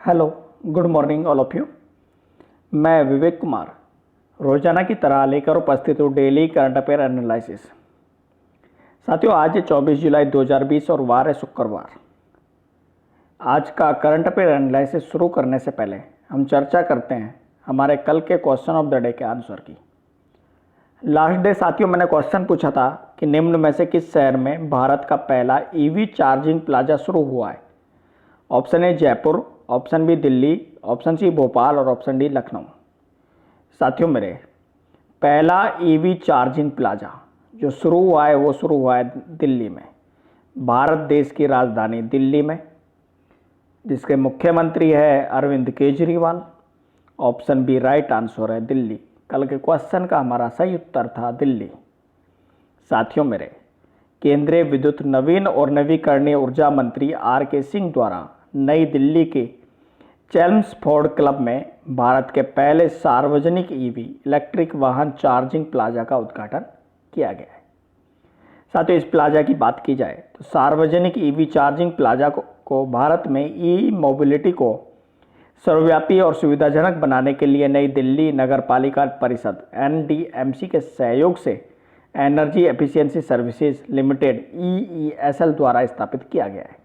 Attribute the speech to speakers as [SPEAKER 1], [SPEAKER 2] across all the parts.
[SPEAKER 1] Hello, good morning all of you. मैं विवेक कुमार रोजाना की तरह लेकर उपस्थित हूँ डेली करंट अफेयर एनालिसिस। साथियों, आज है 24 जुलाई 2020 और वार है शुक्रवार। आज का करंट अफेयर एनालिसिस शुरू करने से पहले हम चर्चा करते हैं हमारे कल के क्वेश्चन ऑफ द डे के आंसर की। लास्ट डे साथियों मैंने क्वेश्चन पूछा था कि निम्न में से किस शहर में भारत का पहला ईवी चार्जिंग प्लाजा शुरू हुआ है। Option A Jaipur, option B Delhi, option C Bhopal और ऑप्शन डी लखनऊ। साथियों मेरे, पहला ईवी चार्जिंग प्लाजा जो शुरू हुआ है वो शुरू हुआ है दिल्ली में, भारत देश की राजधानी दिल्ली में, जिसके मुख्यमंत्री है Arvind Kejriwal. Option B right answer है दिल्ली। कल के क्वेश्चन का हमारा सही उत्तर था दिल्ली। साथियों मेरे, केंद्रीय विद्युत नवीन और नवीकरणीय ऊर्जा मंत्री आर के सिंह द्वारा नई दिल्ली के चेल्म्सफोर्ड क्लब में भारत के पहले सार्वजनिक ईवी इलेक्ट्रिक वाहन चार्जिंग प्लाजा का उद्घाटन किया गया है। साथियों, इस प्लाजा की बात की जाए तो सार्वजनिक ईवी चार्जिंग प्लाजा को भारत में ई मोबिलिटी को सर्वव्यापी और सुविधाजनक बनाने के लिए नई दिल्ली नगर पालिका परिषद NDMC के सहयोग से energy efficiency services limited EESL द्वारा स्थापित किया गया है।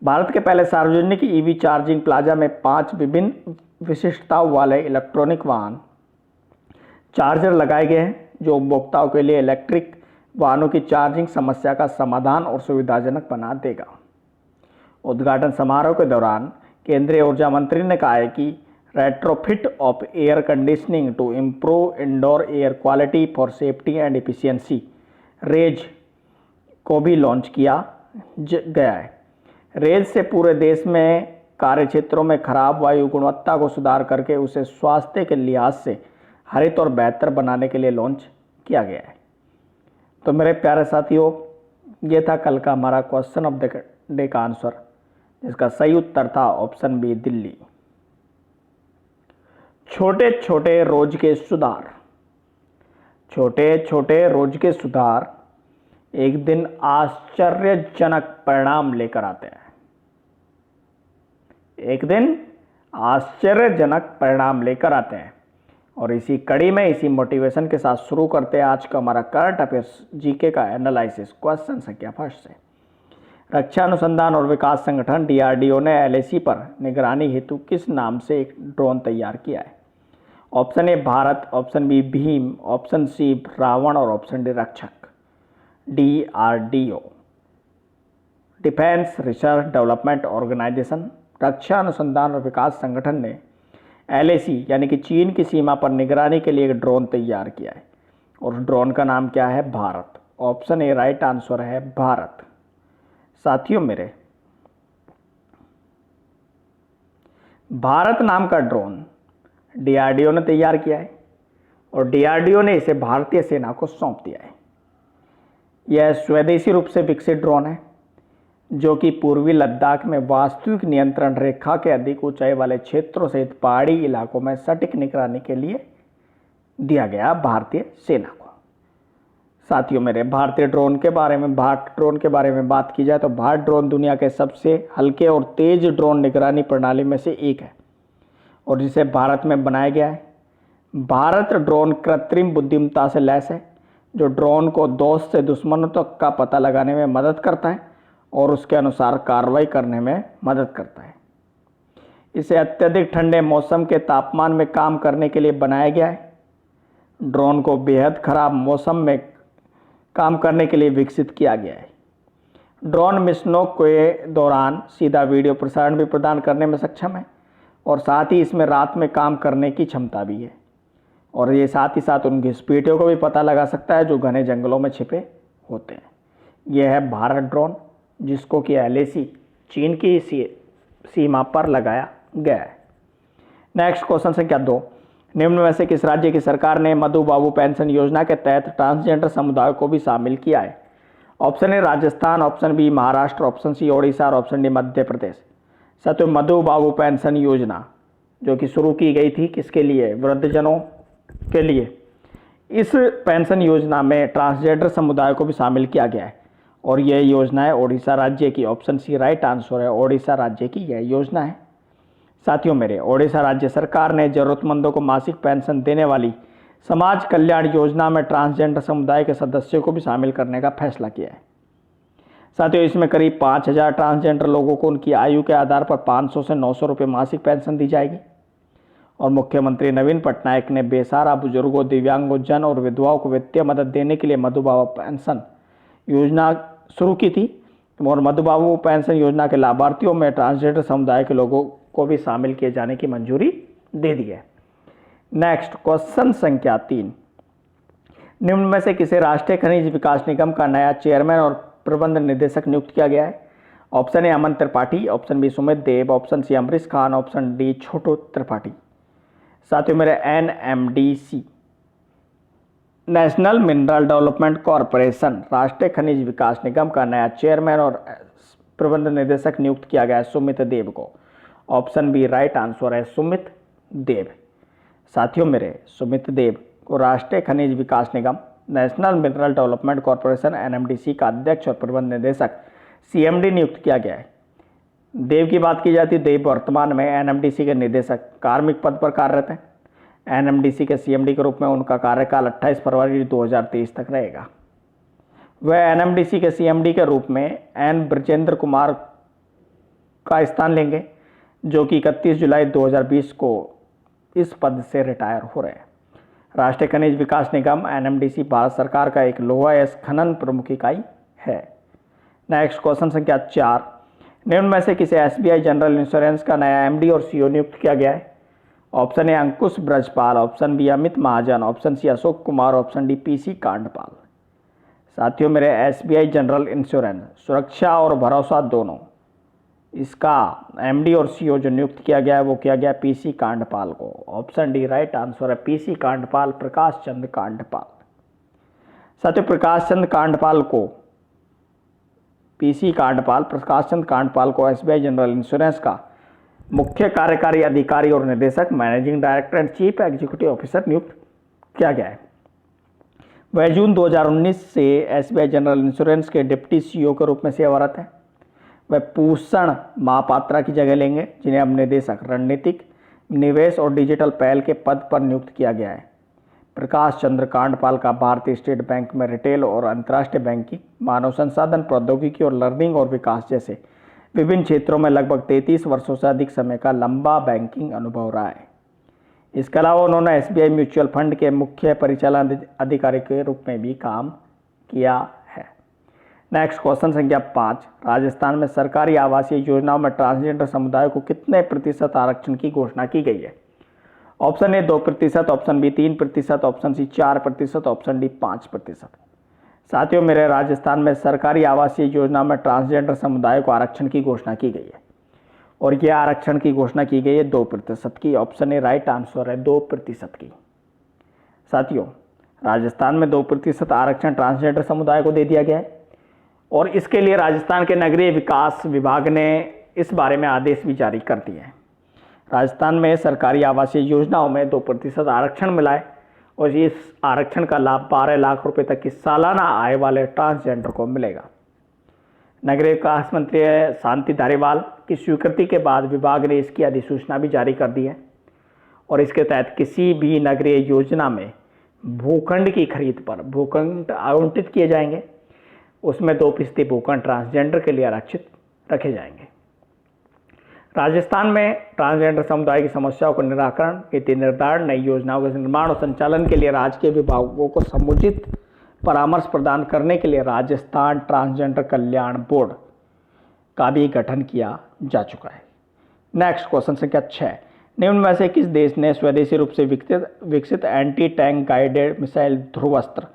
[SPEAKER 1] भारत के पहले सार्वजनिक ईवी चार्जिंग प्लाजा में 5 विभिन्न विशिष्टताओं वाले इलेक्ट्रॉनिक वाहन चार्जर लगाए गए हैं, जो उपभोक्ताओं के लिए इलेक्ट्रिक वाहनों की चार्जिंग समस्या का समाधान और सुविधाजनक बना देगा। उद्घाटन समारोह के दौरान केंद्रीय ऊर्जा मंत्री ने कहा है कि retrofit of air conditioning to improve indoor air quality for safety and efficiency RAISE को भी लॉन्च किया गया है। रेज से पूरे देश में कार्य क्षेत्रों में खराब वायु गुणवत्ता को सुधार करके उसे स्वास्थ्य के लिहाज से हरित और बेहतर बनाने के लिए लॉन्च किया गया है। तो मेरे प्यारे साथियों, ये था कल का हमारा क्वेश्चन ऑफ द डे का आंसर, जिसका सही उत्तर था ऑप्शन बी दिल्ली। छोटे छोटे रोज के सुधार। छोटे छोटे रोज के सुधार एक दिन आश्चर्यजनक परिणाम लेकर आते हैं। एक दिन आश्चर्यजनक परिणाम लेकर आते हैं। और इसी कड़ी में, इसी मोटिवेशन के साथ शुरू करते हैं आज का हमारा करंट अफेयर्स जीके का एनालिसिस। क्वेश्चन संख्या फर्स्ट से। रक्षा अनुसंधान और विकास संगठन DRDO ने LAC पर निगरानी हेतु किस नाम से एक ड्रोन तैयार किया है। Option A Bharat, option B Bhim, option C Ravan और option D Rakshak. DRDO Defence Research Development Organisation, रक्षा अनुसंधान और विकास संगठन ने LAC यानी कि चीन की सीमा पर निगरानी के लिए एक ड्रोन तैयार किया है, और ड्रोन का नाम क्या है? Bharat. Option A right answer है भारत। साथियों मेरे, भारत नाम का ड्रोन DRDO ने तैयार किया है और DRDO ने इसे भारतीय सेना को सौंप दिया है। यह स्वदेशी रूप से विकसित ड्रोन है, जो कि पूर्वी लद्दाख में वास्तविक नियंत्रण रेखा के अधिक ऊंचाई वाले क्षेत्रों सहित पहाड़ी इलाकों में सटीक निगरानी के लिए दिया गया भारतीय सेना को। साथियों मेरे, भारत ड्रोन के बारे में बात की जाए तो भारत ड्रोन दुनिया के सबसे हल्के और तेज ड्रोन निगरानी प्रणाली में से एक है, और जिसे भारत में बनाया गया है। भारत ड्रोन कृत्रिम बुद्धिमत्ता से लैस है, जो ड्रोन को दोस्त से दुश्मनों तक का पता लगाने में मदद करता है और उसके अनुसार कार्रवाई करने में मदद करता है। इसे अत्यधिक ठंडे मौसम के तापमान में काम करने के लिए बनाया गया है। ड्रोन को बेहद खराब मौसम में काम करने के लिए विकसित किया गया है। ड्रोन मिशनों के दौरान सीधा वीडियो प्रसारण भी प्रदान करने में सक्षम है, और साथ ही इसमें रात में काम करने की क्षमता भी है, और ये साथ ही साथ उन घुसपैठियों को भी पता लगा सकता है जो घने जंगलों में छिपे होते हैं। यह है भारत ड्रोन, जिसको कि LAC चीन की सीमा पर लगाया गया है। नेक्स्ट क्वेश्चन संख्या 2। निम्न में से किस राज्य की सरकार ने मधु बाबू पेंशन योजना के तहत ट्रांसजेंडर समुदाय को भी शामिल किया है। Option A Rajasthan, option B Maharashtra, option C Odisha और ऑप्शन डी मध्य प्रदेश। साथियों, मधु बाबू पेंशन योजना जो कि शुरू की गई थी किसके लिए? वृद्धजनों के लिए। इस पेंशन योजना में ट्रांसजेंडर समुदाय को भी शामिल किया गया है, और यह योजना है ओडिशा राज्य की। ऑप्शन सी राइट आंसर है, ओडिशा राज्य की यह योजना है। साथियों मेरे, ओडिशा राज्य सरकार ने जरूरतमंदों को मासिक पेंशन देने वाली समाज कल्याण योजना में ट्रांसजेंडर समुदाय के सदस्यों को भी शामिल करने का फैसला किया है। साथियों, इसमें करीब 5,000 ट्रांसजेंडर लोगों को उनकी आयु के आधार पर 500 से 900 रुपये मासिक पेंशन दी जाएगी। और मुख्यमंत्री नवीन पटनायक ने बेसहारा बुजुर्गों, दिव्यांगों, जन और विधवाओं को वित्तीय मदद देने के लिए मधुबाबू पेंशन योजना शुरू की थी। और मधुबाबू पेंशन योजना के लाभार्थियों में ट्रांसजेंडर समुदाय के लोगों को भी शामिल किए जाने की मंजूरी दे दी है। नेक्स्ट क्वेश्चन संख्या 3, निम्न में से किसे राष्ट्रीय खनिज विकास निगम का नया चेयरमैन और प्रबंध निदेशक नियुक्त किया गया है? Option A Aman Tripathi, option B Sumit Dev, option C Amrish Khan, option D Chhotu Tripathi. साथियों मेरे, NMDC National Mineral Development Corporation राष्ट्रीय खनिज विकास निगम का नया चेयरमैन और प्रबंध निदेशक नियुक्त किया गया है सुमित देव को। ऑप्शन बी राइट आंसर है सुमित देव। साथियों मेरे, सुमित देव को राष्ट्रीय खनिज विकास निगम National Mineral Development Corporation NMDC का अध्यक्ष और प्रबंध निदेशक CMD नियुक्त किया गया है। देव की बात की जाती है, देव वर्तमान में NMDC के निदेशक कार्मिक पद पर कार्यरत हैं। NMDC के CMD के रूप में उनका कार्यकाल 28 फरवरी 2023 तक रहेगा। वह NMDC के CMD के रूप में N ब्रजेंद्र कुमार का स्थान लेंगे, जो कि 31 जुलाई 2020 को इस पद से रिटायर हो रहे हैं। राष्ट्रीय खनिज विकास निगम NMDC भारत सरकार का एक लोहा खनन प्रमुख इकाई है। नेक्स्ट क्वेश्चन संख्या 4, निम्न में से किसे SBI जनरल इंश्योरेंस का नया MD और CEO नियुक्त किया गया है? Option A Ankush Brajpal, option B Amit Mahajan, option C Ashok Kumar, option D PC Kandpal. साथियों मेरे, SBI जनरल इंश्योरेंस सुरक्षा और भरोसा दोनों, इसका MD और CEO जो नियुक्त किया गया है वो किया गया PC कांडपाल को। ऑप्शन डी राइट आंसर है PC कांडपाल, प्रकाश चंद कांडपाल। साथियों, प्रकाश चंद कांडपाल को SBI जनरल इंश्योरेंस का मुख्य कार्यकारी अधिकारी और निदेशक, managing director and chief executive officer नियुक्त किया गया है। वह जून 2019 से SBI जनरल इंश्योरेंस के डिप्टी CEO के रूप में सेवारत है। वह भूषण महापात्रा की जगह लेंगे, जिन्हें अब निदेशक रणनीतिक निवेश और डिजिटल पहल के पद पर नियुक्त किया गया है। प्रकाश चंद्र कांडपाल का भारतीय स्टेट बैंक में रिटेल और अंतर्राष्ट्रीय बैंकिंग, मानव संसाधन, प्रौद्योगिकी और लर्निंग और विकास जैसे विभिन्न क्षेत्रों में लगभग 33 वर्षों से अधिक समय का लंबा बैंकिंग अनुभव रहा है। इसके अलावा उन्होंने SBI म्यूचुअल फंड के मुख्य परिचालन अधिकारी के रूप में भी काम किया है। नेक्स्ट क्वेश्चन संख्या 5, राजस्थान में सरकारी आवासीय योजनाओं में ट्रांसजेंडर समुदाय को कितने प्रतिशत आरक्षण की घोषणा की गई है? Option A 2%, option B 3%, option C 4%, option D 5%। साथियों मेरे, राजस्थान में सरकारी आवासीय योजना में ट्रांसजेंडर समुदाय को आरक्षण की घोषणा की गई है और यह आरक्षण की घोषणा की गई है 2% की। ऑप्शन ए राइट आंसर है 2% की। साथियों, राजस्थान में 2% आरक्षण ट्रांसजेंडर समुदाय को दे दिया गया है और इसके लिए राजस्थान के नगरीय विकास विभाग ने इस बारे में आदेश भी जारी कर दिए हैं। राजस्थान में सरकारी आवासीय योजनाओं में 2% आरक्षण मिला है और इस आरक्षण का लाभ 12 लाख रुपए तक की सालाना आय वाले ट्रांसजेंडर को मिलेगा। नगरीय विकास मंत्री शांति धारीवाल की स्वीकृति के बाद विभाग ने इसकी अधिसूचना भी जारी कर दी है और इसके तहत किसी भी नगरीय योजना में भूखंड की खरीद पर भूखंड आवंटित किए जाएंगे, उसमें 2% भूखंड ट्रांसजेंडर के लिए आरक्षित रखे जाएंगे। राजस्थान में ट्रांसजेंडर समुदाय की समस्याओं को निराकरण, नीति निर्धारण, नई योजनाओं के निर्माण और संचालन के लिए राज्य के विभागों को समुचित परामर्श प्रदान करने के लिए राजस्थान ट्रांसजेंडर कल्याण बोर्ड का भी गठन किया जा चुका है। नेक्स्ट क्वेश्चन संख्या 6, निम्न में से किस देश ने स्वदेशी रूप से विकसित anti tank guided missile Dhruvastra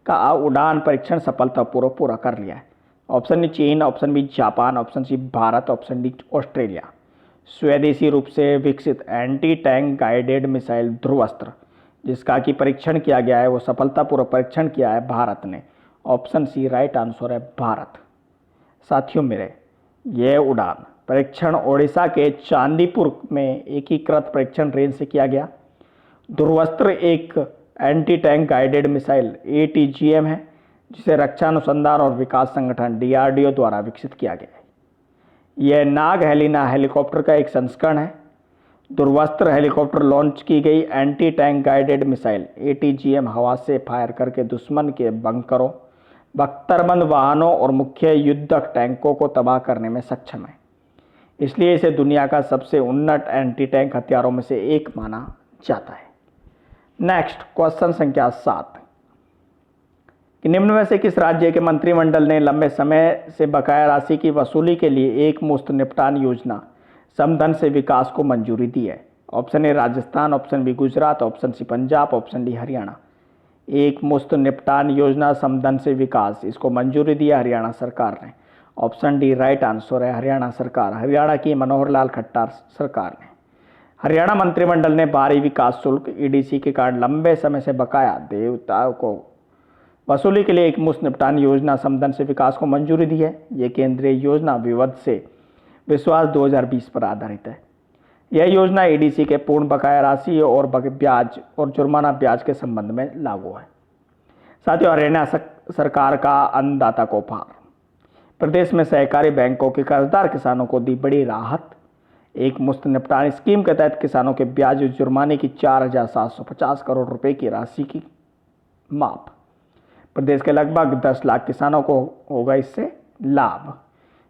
[SPEAKER 1] का उड़ान परीक्षण सफलतापूर्वक पूरा कर लिया है? ऑप्शन ए चीन, option B Japan, option C Bharat, option D Australia. स्वदेशी रूप से विकसित anti tank guided missile Dhruvastra जिसका कि परीक्षण किया गया है, वो सफलतापूर्वक परीक्षण किया है भारत ने। ऑप्शन सी राइट आंसर है भारत। साथियों मेरे, यह उड़ान परीक्षण ओडिशा के चांदीपुर में एकीकृत परीक्षण रेंज से किया गया। ध्रुवस्त्र एक anti tank guided missile ATGM है जिसे रक्षा अनुसंधान और विकास संगठन DRDO द्वारा विकसित किया गया है। यह नाग हेलिना हेलीकॉप्टर का एक संस्करण है दूरवस्त्र हेलीकॉप्टर लॉन्च की गई anti tank guided missile ATGM हवा से फायर करके दुश्मन के बंकरों, बख्तरबंद वाहनों और मुख्य युद्धक टैंकों को तबाह करने में सक्षम है। इसलिए इसे दुनिया का सबसे उन्नत एंटी टैंक हथियारों में से एक माना जाता है। नेक्स्ट क्वेश्चन संख्या 7 कि निम्न में से किस राज्य के मंत्रिमंडल ने लंबे समय से बकाया राशि की वसूली के लिए एक मुश्त निपटान योजना समधन से विकास को मंजूरी दी है? Option A Rajasthan, option B Gujarat, option C Punjab, option D Haryana. एक मुश्त निपटान योजना समधन से विकास, इसको मंजूरी दी है हरियाणा सरकार ने। ऑप्शन डी राइट आंसर है हरियाणा सरकार, हरियाणा की मनोहर लाल खट्टर सरकार ने। हरियाणा मंत्रिमंडल ने भारी विकास शुल्क ईडीसी के कारण लंबे समय से बकाया देयताओं को वसूली के लिए एक मुश्त निपटान योजना समधन से विकास को मंजूरी दी है। यह केंद्रीय योजना विविध से विश्वास 2020 पर आधारित है। यह योजना ईडीसी के पूर्ण बकाया राशि और ब्याज और जुर्माना ब्याज के संबंध में लागू है। साथियों, हरियाणा सरकार का अन्नदाता को उपहार, प्रदेश में सहकारी बैंकों के कर्जदार किसानों को दी बड़ी राहत। एक मुश्त निपटान स्कीम के तहत किसानों के ब्याज और जुर्माने की 4,750 करोड़ रुपए की राशि की माफ। प्रदेश के लगभग 10 लाख किसानों को होगा इससे लाभ।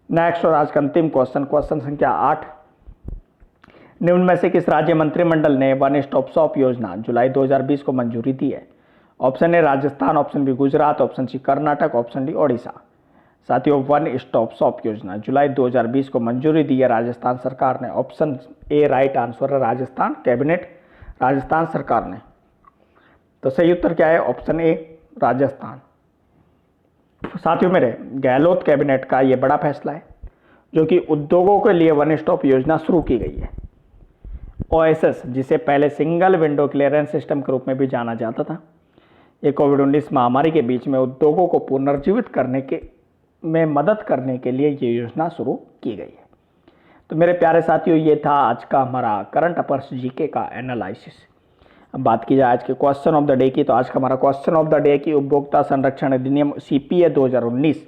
[SPEAKER 1] नेक्स्ट और आज का अंतिम क्वेश्चन संख्या 8, निम्न में से किस राज्य मंत्रिमंडल ने वन स्टॉप शॉप योजना जुलाई 2020 को मंजूरी दी है? Option A Rajasthan, option B Gujarat, option C Karnataka, option D Odisha. साथियों, वन स्टॉप शॉप योजना जुलाई 2020 को मंजूरी दी है राजस्थान सरकार ने। ऑप्शन ए राइट आंसर है राजस्थान, कैबिनेट राजस्थान सरकार ने। तो सही उत्तर क्या है? Option A Rajasthan. साथियों मेरे, गहलोत कैबिनेट का यह बड़ा फैसला है जो कि उद्योगों के लिए वन स्टॉप योजना शुरू की गई है। ओएसएस, जिसे पहले सिंगल विंडो क्लियरेंस सिस्टम के रूप में भी जाना जाता था, ये कोविड-19 महामारी के बीच में उद्योगों को पुनर्जीवित करने में मदद करने के लिए ये योजना शुरू की गई है। तो मेरे प्यारे साथियों, ये था आज का हमारा करंट अफेयर्स जीके का एनालिसिस। अब बात की जाए आज के क्वेश्चन ऑफ द डे की, तो आज का हमारा क्वेश्चन ऑफ द डे की उपभोक्ता संरक्षण अधिनियम सीपीए 2019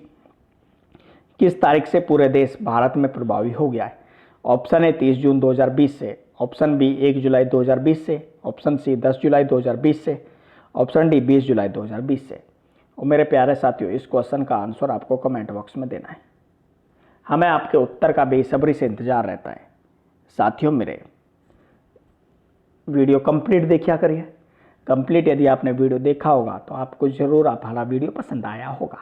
[SPEAKER 1] किस तारीख से पूरे देश भारत में प्रभावी हो गया है? ऑप्शन ए 30 जून 2020 से, ऑप्शन बी 1 जुलाई 2020 से, ऑप्शन सी 10 जुलाई 2020 से, ऑप्शन डी 20 जुलाई 2020 से। और मेरे प्यारे साथियों, इस क्वेश्चन का आंसर आपको कमेंट बॉक्स में देना है। हमें आपके उत्तर का बेसब्री से इंतजार रहता है। साथियों मेरे, वीडियो कंप्लीट देखा करिए। कंप्लीट यदि आपने वीडियो देखा होगा तो आपको ज़रूर हमारा वीडियो पसंद आया होगा।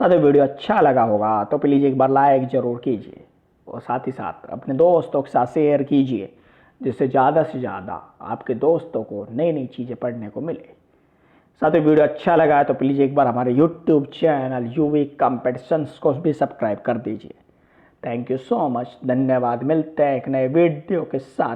[SPEAKER 1] साथियों, वीडियो अच्छा लगा होगा तो प्लीज़ एक बार लाइक ज़रूर कीजिए और साथ ही साथ अपने दोस्तों के साथ शेयर कीजिए, जिससे ज़्यादा से ज़्यादा आपके दोस्तों को नई नई चीज़ें पढ़ने को मिले। साथियों, वीडियो अच्छा लगा है तो प्लीज़ एक बार हमारे यूट्यूब चैनल यूवी कॉम्पिटिशन्स को भी सब्सक्राइब कर दीजिए। थैंक यू सो मच, धन्यवाद। मिलते हैं एक नए वीडियो के साथ।